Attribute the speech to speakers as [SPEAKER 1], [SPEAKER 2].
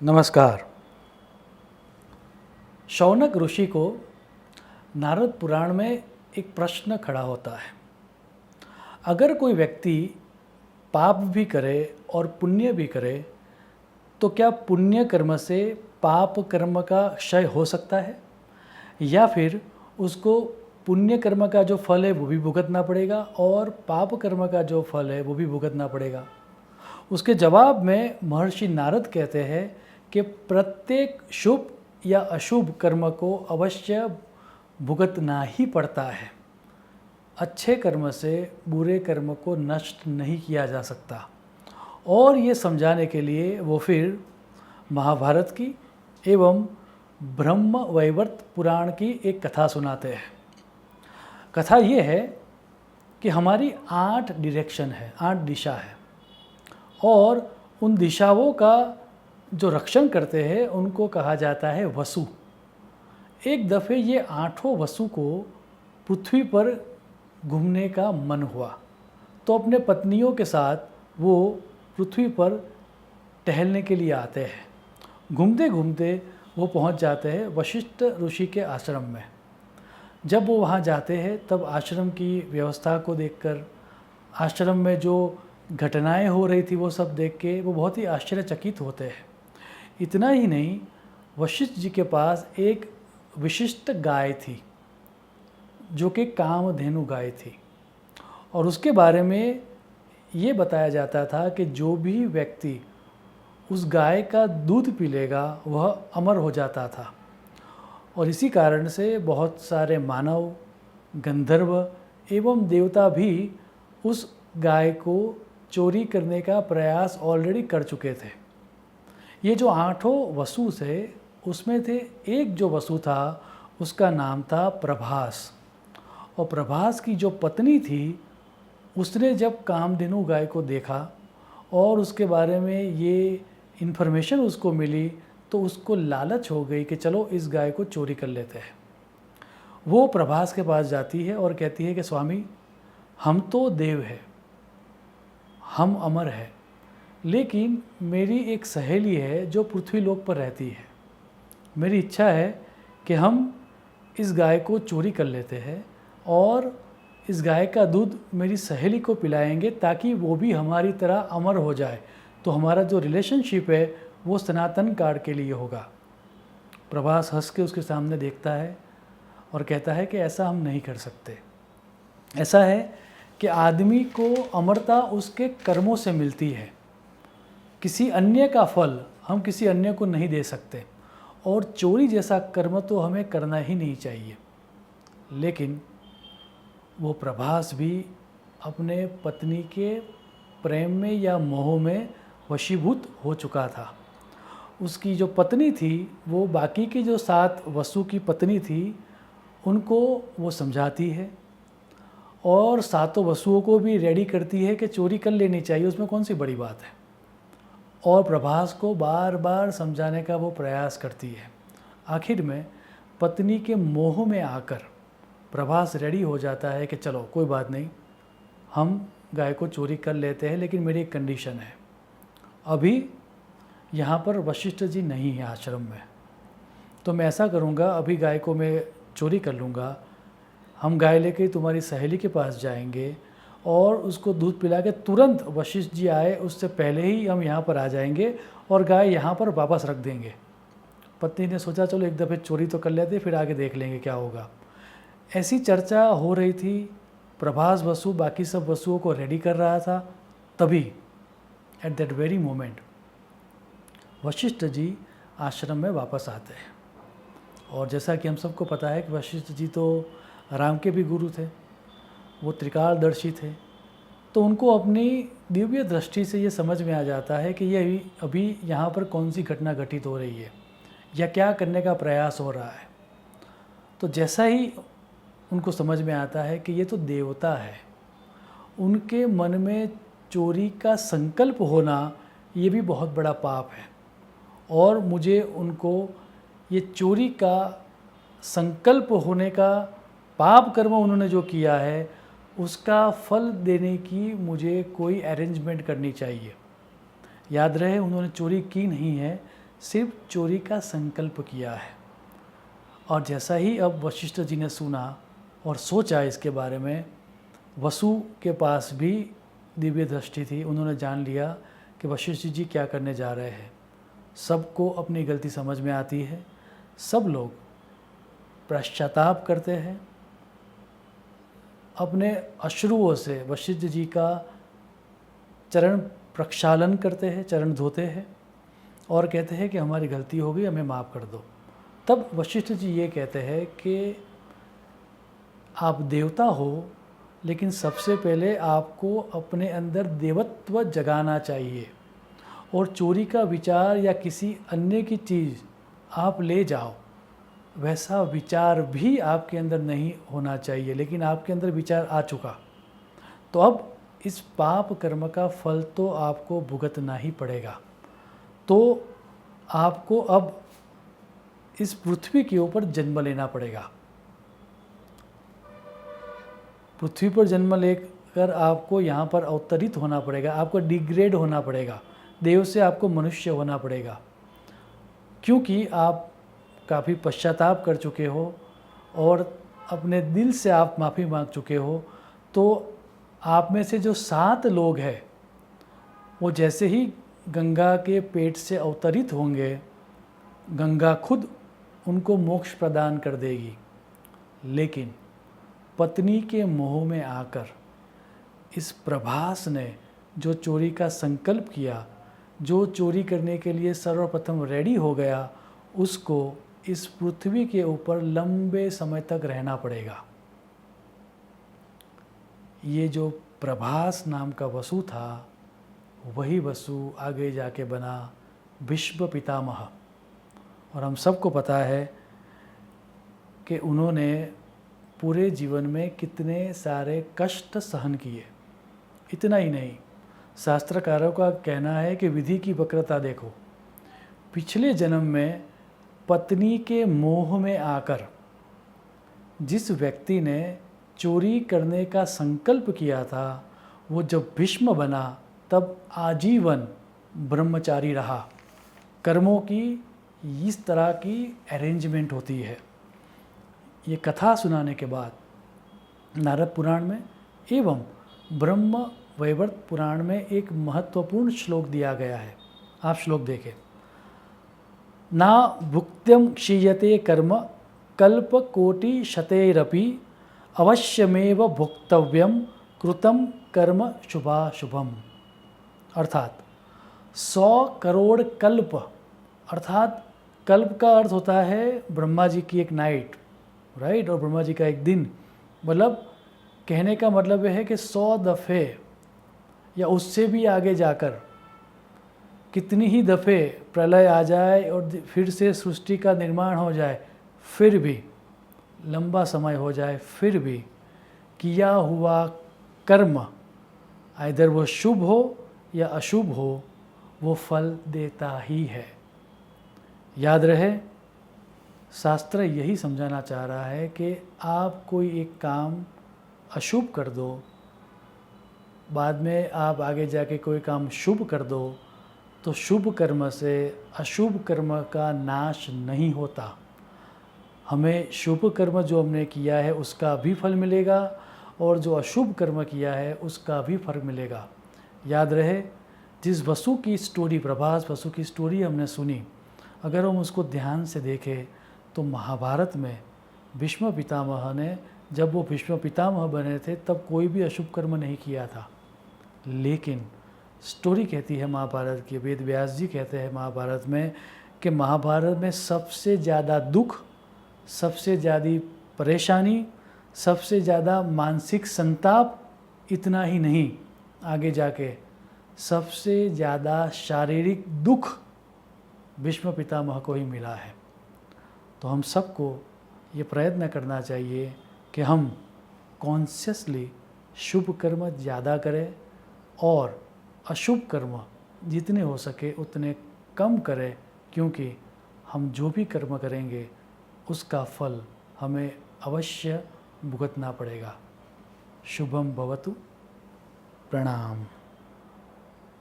[SPEAKER 1] नमस्कार। शौनक ऋषि को नारद पुराण में एक प्रश्न खड़ा होता है। अगर कोई व्यक्ति पाप भी करे और पुण्य भी करे तो क्या पुण्य कर्म से पाप कर्म का क्षय हो सकता है या फिर उसको पुण्य कर्म का जो फल है वो भी भुगतना पड़ेगा और पाप कर्म का जो फल है वो भी भुगतना पड़ेगा। उसके जवाब में महर्षि नारद कहते हैं कि प्रत्येक शुभ या अशुभ कर्म को अवश्य भुगतना ही पड़ता है। अच्छे कर्म से बुरे कर्म को नष्ट नहीं किया जा सकता। और ये समझाने के लिए वो फिर महाभारत की एवं ब्रह्म वैवर्त पुराण की एक कथा सुनाते हैं। कथा ये है कि हमारी 8 डायरेक्शन है, 8 दिशा है और उन दिशाओं का जो रक्षण करते हैं उनको कहा जाता है वसु। एक दफ़े ये 8 वसु को पृथ्वी पर घूमने का मन हुआ तो अपने पत्नियों के साथ वो पृथ्वी पर टहलने के लिए आते हैं। घूमते घूमते वो पहुंच जाते हैं वशिष्ठ ऋषि के आश्रम में। जब वो वहाँ जाते हैं तब आश्रम की व्यवस्था को देखकर, आश्रम में जो घटनाएं हो रही थी वो सब देख के वो बहुत ही आश्चर्यचकित होते हैं। इतना ही नहीं, वशिष्ठ जी के पास एक विशिष्ट गाय थी जो कि कामधेनु गाय थी और उसके बारे में ये बताया जाता था कि जो भी व्यक्ति उस गाय का दूध पी लेगा वह अमर हो जाता था। और इसी कारण से बहुत सारे मानव, गंधर्व एवं देवता भी उस गाय को चोरी करने का प्रयास ऑलरेडी कर चुके थे। ये जो 8 वसु थे उसमें थे एक जो वसु था उसका नाम था प्रभास। और प्रभास की जो पत्नी थी उसने जब कामधेनु गाय को देखा और उसके बारे में ये इन्फॉर्मेशन उसको मिली तो उसको लालच हो गई कि चलो इस गाय को चोरी कर लेते हैं। वो प्रभास के पास जाती है और कहती है कि स्वामी, हम तो देव हैं, हम अमर हैं, लेकिन मेरी एक सहेली है जो पृथ्वी लोक पर रहती है। मेरी इच्छा है कि हम इस गाय को चोरी कर लेते हैं और इस गाय का दूध मेरी सहेली को पिलाएंगे ताकि वो भी हमारी तरह अमर हो जाए, तो हमारा जो रिलेशनशिप है वो सनातन काल के लिए होगा। प्रभास हंस के उसके सामने देखता है और कहता है कि ऐसा हम नहीं कर सकते। ऐसा है कि आदमी को अमरता उसके कर्मों से मिलती है, किसी अन्य का फल हम किसी अन्य को नहीं दे सकते और चोरी जैसा कर्म तो हमें करना ही नहीं चाहिए। लेकिन वो प्रभास भी अपने पत्नी के प्रेम में या मोह में वशीभूत हो चुका था। उसकी जो पत्नी थी वो बाकी की जो 7 वसु की पत्नी थी उनको वो समझाती है और 7 वसुओं को भी रेडी करती है कि चोरी कर लेनी चाहिए, उसमें कौन सी बड़ी बात है। और प्रभास को बार बार समझाने का वो प्रयास करती है। आखिर में पत्नी के मोह में आकर प्रभास रेडी हो जाता है कि चलो कोई बात नहीं, हम गाय को चोरी कर लेते हैं, लेकिन मेरी एक कंडीशन है। अभी यहाँ पर वशिष्ठ जी नहीं है आश्रम में, तो मैं ऐसा करूँगा, अभी गाय को मैं चोरी कर लूँगा, हम गाय लेके तुम्हारी सहेली के पास जाएंगे और उसको दूध पिला के तुरंत वशिष्ठ जी आए उससे पहले ही हम यहाँ पर आ जाएंगे और गाय यहाँ पर वापस रख देंगे। पत्नी ने सोचा चलो एक दफ़े चोरी तो कर लेते, फिर आगे देख लेंगे क्या होगा। ऐसी चर्चा हो रही थी। प्रभास वसु बाकी सब वसुओं को रेडी कर रहा था। तभी at that very moment Vashishtha ji आश्रम में वापस आते हैं। और जैसा कि हम सबको पता है कि वशिष्ठ जी तो राम के भी गुरु थे, वो त्रिकालदर्शी थे, तो उनको अपनी दिव्य दृष्टि से ये समझ में आ जाता है कि ये अभी यहाँ पर कौन सी घटना घटित हो रही है या क्या करने का प्रयास हो रहा है। तो जैसा ही उनको समझ में आता है कि ये तो देवता है, उनके मन में चोरी का संकल्प होना ये भी बहुत बड़ा पाप है और मुझे उनको ये चोरी का संकल्प होने का पाप कर्म उन्होंने जो किया है उसका फल देने की मुझे कोई अरेंजमेंट करनी चाहिए। याद रहे उन्होंने चोरी की नहीं है, सिर्फ चोरी का संकल्प किया है। और जैसा ही अब वशिष्ठ जी ने सुना और सोचा इसके बारे में, वसु के पास भी दिव्य दृष्टि थी। उन्होंने जान लिया कि वशिष्ठ जी क्या करने जा रहे हैं। सबको अपनी गलती समझ में आती है, सब लोग पश्चाताप करते हैं, अपने अश्रुओं से वशिष्ठ जी का चरण प्रक्षालन करते हैं, चरण धोते हैं और कहते हैं कि हमारी गलती हो गई, हमें माफ़ कर दो। तब वशिष्ठ जी ये कहते हैं कि आप देवता हो, लेकिन सबसे पहले आपको अपने अंदर देवत्व जगाना चाहिए, और चोरी का विचार या किसी अन्य की चीज़ आप ले जाओ, वैसा विचार भी आपके अंदर नहीं होना चाहिए, लेकिन आपके अंदर विचार आ चुका, तो अब इस पाप कर्म का फल तो आपको भुगतना ही पड़ेगा। तो आपको अब इस पृथ्वी के ऊपर जन्म लेना पड़ेगा। पृथ्वी पर जन्म लेकर आपको यहाँ पर अवतरित होना पड़ेगा, आपको डिग्रेड होना पड़ेगा, देव से आपको मनुष्य होना पड़ेगा, क्योंकि आप काफ़ी पश्चाताप कर चुके हो और अपने दिल से आप माफ़ी मांग चुके हो। तो आप में से जो 7 लोग हैं, वो जैसे ही गंगा के पेट से अवतरित होंगे, गंगा खुद उनको मोक्ष प्रदान कर देगी। लेकिन पत्नी के मोह में आकर इस प्रभास ने जो चोरी का संकल्प किया, जो चोरी करने के लिए सर्वप्रथम रेडी हो गया, उसको इस पृथ्वी के ऊपर लंबे समय तक रहना पड़ेगा। ये जो प्रभास नाम का वसु था, वही वसु आगे जाके बना विश्व पितामह। और हम सबको पता है कि उन्होंने पूरे जीवन में कितने सारे कष्ट सहन किए। इतना ही नहीं, शास्त्रकारों का कहना है कि विधि की वक्रता देखो। पिछले जन्म में पत्नी के मोह में आकर जिस व्यक्ति ने चोरी करने का संकल्प किया था, वो जब भीष्म बना तब आजीवन ब्रह्मचारी रहा। कर्मों की इस तरह की अरेंजमेंट होती है। ये कथा सुनाने के बाद नारद पुराण में एवं ब्रह्म वैवर्त पुराण में एक महत्वपूर्ण श्लोक दिया गया है। आप श्लोक देखें। ना भुक्त्यम क्षीयते कर्म कल्पकोटि शतेरपि अवश्यमेव भुक्तव्यम कृतम कर्म शुभाशुभम। अर्थात 100 करोड़ कल्प, अर्थात कल्प का अर्थ होता है ब्रह्मा जी की एक नाइट, राइट, और ब्रह्मा जी का एक दिन। मतलब कहने का मतलब यह है कि 100 दफ़े या उससे भी आगे जाकर कितनी ही दफ़े प्रलय आ जाए और फिर से सृष्टि का निर्माण हो जाए, फिर भी लंबा समय हो जाए, फिर भी किया हुआ कर्म आइदर वो शुभ हो या अशुभ हो, वो फल देता ही है। याद रहे, शास्त्र यही समझाना चाह रहा है कि आप कोई एक काम अशुभ कर दो, बाद में आप आगे जाके कोई काम शुभ कर दो, तो शुभ कर्म से अशुभ कर्म का नाश नहीं होता। हमें शुभ कर्म जो हमने किया है उसका भी फल मिलेगा, और जो अशुभ कर्म किया है उसका भी फल मिलेगा। याद रहे, जिस वसु की स्टोरी, प्रभास वसु की स्टोरी हमने सुनी, अगर हम उसको ध्यान से देखें तो महाभारत में भीष्म पितामह ने, जब वो भीष्म पितामह बने थे, तब कोई भी अशुभ कर्म नहीं किया था। लेकिन स्टोरी कहती है महाभारत की, वेद व्यास जी कहते हैं महाभारत में कि महाभारत में सबसे ज़्यादा दुख, सबसे ज़्यादा परेशानी, सबसे ज़्यादा मानसिक संताप, इतना ही नहीं, आगे जाके सबसे ज़्यादा शारीरिक दुख भीष्म पितामह को ही मिला है। तो हम सबको ये प्रयत्न करना चाहिए कि हम कॉन्शियसली शुभ कर्म ज़्यादा करें और अशुभ कर्म जितने हो सके उतने कम करें, क्योंकि हम जो भी कर्म करेंगे उसका फल हमें अवश्य भुगतना पड़ेगा। शुभम भवतु। प्रणाम।